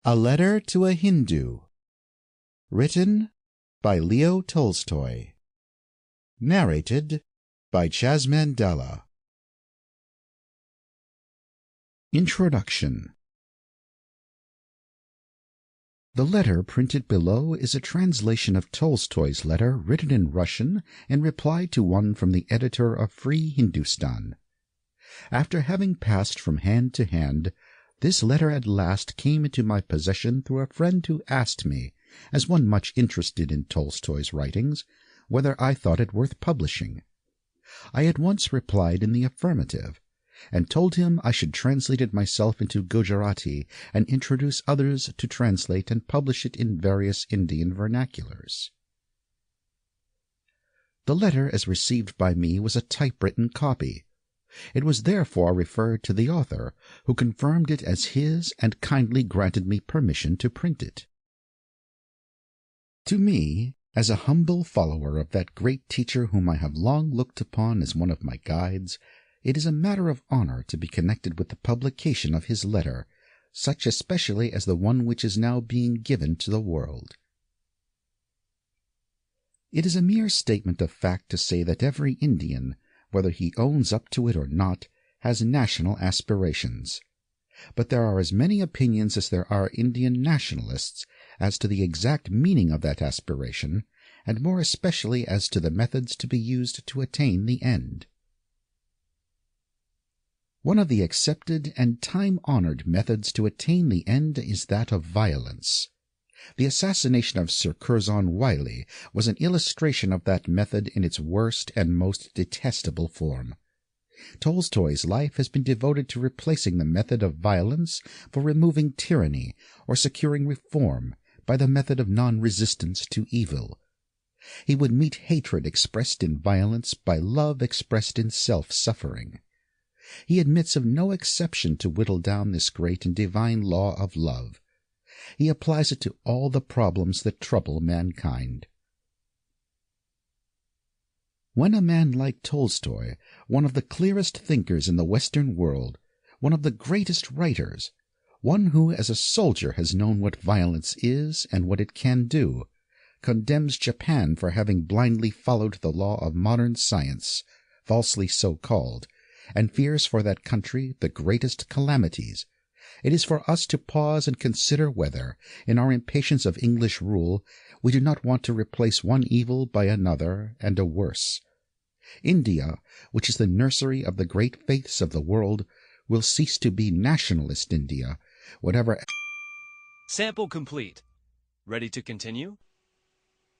A Letter to a Hindu. Written by Leo Tolstoy. Narrated by Mandala. Introduction. The letter printed below is a translation of Tolstoy's letter written in Russian in reply to one from the editor of Free Hindustan. After having passed from hand to hand, this letter at last came into my possession through a friend who asked me, as one much interested in Tolstoy's writings, whether I thought it worth publishing. I at once replied in the affirmative, and told him I should translate it myself into Gujarati and introduce others to translate and publish it in various Indian vernaculars. The letter as received by me was a typewritten copy. It was therefore referred to the author, who confirmed it as his and kindly granted me permission to print it. To me, as a humble follower of that great teacher whom I have long looked upon as one of my guides, it is a matter of honor to be connected with the publication of his letter, such especially as the one which is now being given to the world. It is a mere statement of fact to say that every Indian, whether he owns up to it or not, has national aspirations. But there are as many opinions as there are Indian nationalists as to the exact meaning of that aspiration, and more especially as to the methods to be used to attain the end. One of the accepted and time-honored methods to attain the end is that of violence. The assassination of Sir Curzon Wyllie was an illustration of that method in its worst and most detestable form. Tolstoy's life has been devoted to replacing the method of violence for removing tyranny or securing reform by the method of non-resistance to evil. He would meet hatred expressed in violence by love expressed in self-suffering. He admits of no exception to whittle down this great and divine law of love. He applies it to all the problems that trouble mankind. When a man like Tolstoy, one of the clearest thinkers in the Western world, one of the greatest writers, one who as a soldier has known what violence is and what it can do, condemns Japan for having blindly followed the law of modern science, falsely so called, and fears for that country the greatest calamities, it is for us to pause and consider whether, in our impatience of English rule, we do not want to replace one evil by another and a worse. India, which is the nursery of the great faiths of the world, will cease to be nationalist India, whatever. Sample complete. Ready to continue?